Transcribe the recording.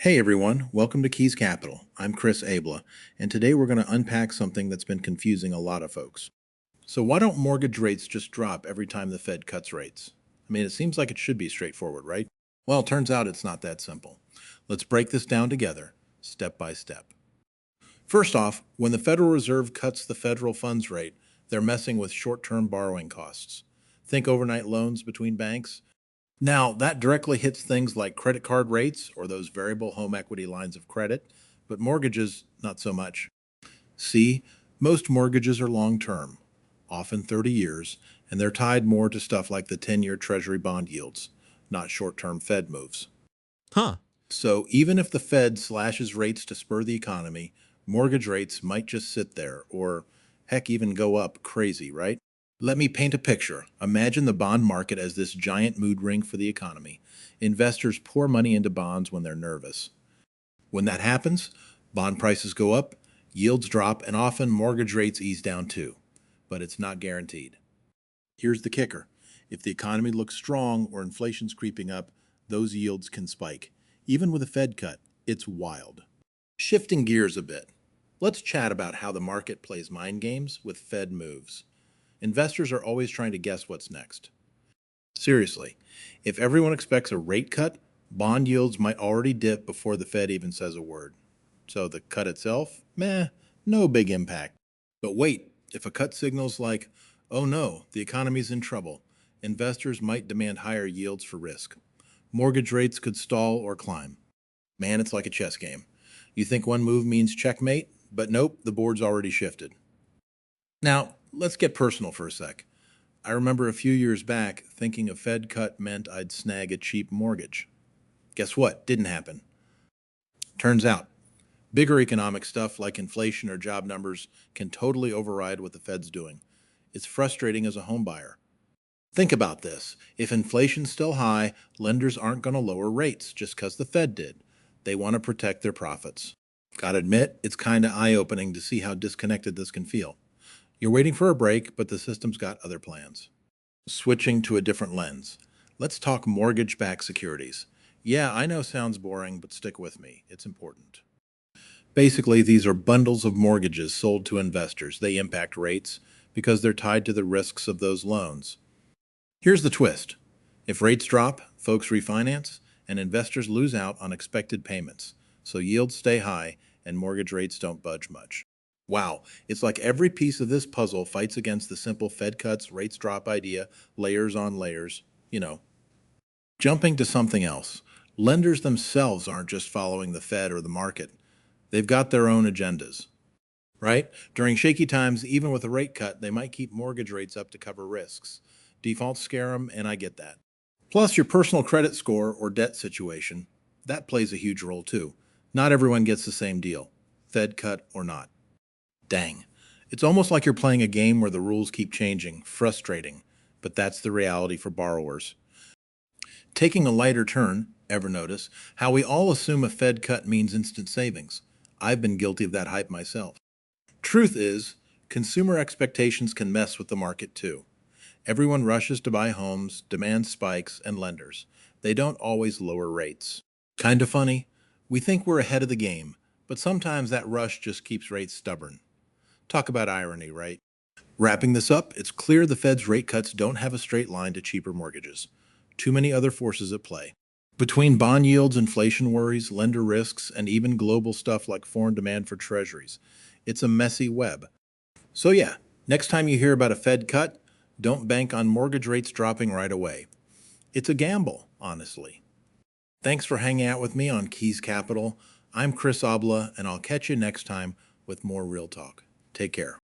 Hey everyone, welcome to Keys Capital. I'm Chris Abla, and today we're going to unpack something that's been confusing a lot of folks. So, why don't mortgage rates just drop every time the Fed cuts rates? I mean, it seems like it should be straightforward, right? Well, it turns out it's not that simple. Let's break this down together, step by step. First off, when the Federal Reserve cuts the federal funds rate, they're messing with short term borrowing costs. Think overnight loans between banks. Now, that directly hits things like credit card rates or those variable home equity lines of credit, but mortgages, not so much. See, most mortgages are long term, often 30 years, and they're tied more to stuff like the 10-year Treasury bond yields, not short term Fed moves. Huh. So even if the Fed slashes rates to spur the economy, mortgage rates might just sit there or, heck, even go up crazy, right? Let me paint a picture. Imagine the bond market as this giant mood ring for the economy. Investors pour money into bonds when they're nervous. When that happens, bond prices go up, yields drop, and often mortgage rates ease down too. But it's not guaranteed. Here's the kicker. If the economy looks strong or inflation's creeping up, those yields can spike. Even with a Fed cut, it's wild. Shifting gears a bit, let's chat about how the market plays mind games with Fed moves. Investors are always trying to guess what's next. Seriously, if everyone expects a rate cut, bond yields might already dip before the Fed even says a word. So the cut itself, meh, no big impact. But wait, if a cut signals like, oh no, the economy's in trouble, investors might demand higher yields for risk. Mortgage rates could stall or climb. Man, it's like a chess game. You think one move means checkmate, but nope, the board's already shifted. Now, let's get personal for a sec. I remember a few years back thinking a Fed cut meant I'd snag a cheap mortgage. Guess what? Didn't happen. Turns out, bigger economic stuff like inflation or job numbers can totally override what the Fed's doing. It's frustrating as a home buyer. Think about this. If inflation's still high, lenders aren't going to lower rates just because the Fed did. They want to protect their profits. Gotta admit, it's kind of eye-opening to see how disconnected this can feel. You're waiting for a break, but the system's got other plans. Switching to a different lens. Let's talk mortgage-backed securities. Yeah, I know sounds boring, but stick with me. It's important. Basically, these are bundles of mortgages sold to investors. They impact rates because they're tied to the risks of those loans. Here's the twist. If rates drop, folks refinance, and investors lose out on expected payments. So yields stay high and mortgage rates don't budge much. Wow, it's like every piece of this puzzle fights against the simple Fed cuts, rates drop idea, layers on layers, you know. Jumping to something else. Lenders themselves aren't just following the Fed or the market. They've got their own agendas, right? During shaky times, even with a rate cut, they might keep mortgage rates up to cover risks. Defaults scare them, and I get that. Plus, your personal credit score or debt situation, that plays a huge role too. Not everyone gets the same deal, Fed cut or not. Dang. It's almost like you're playing a game where the rules keep changing, frustrating, but that's the reality for borrowers. Taking a lighter turn, ever notice how we all assume a Fed cut means instant savings? I've been guilty of that hype myself. Truth is, consumer expectations can mess with the market too. Everyone rushes to buy homes, demand spikes, and lenders. They don't always lower rates. Kind of funny. We think we're ahead of the game, but sometimes that rush just keeps rates stubborn. Talk about irony, right? Wrapping this up, it's clear the Fed's rate cuts don't have a straight line to cheaper mortgages. Too many other forces at play. Between bond yields, inflation worries, lender risks, and even global stuff like foreign demand for treasuries, it's a messy web. So yeah, next time you hear about a Fed cut, don't bank on mortgage rates dropping right away. It's a gamble, honestly. Thanks for hanging out with me on Keys Capital. I'm Chris Abla, and I'll catch you next time with more Real Talk. Take care.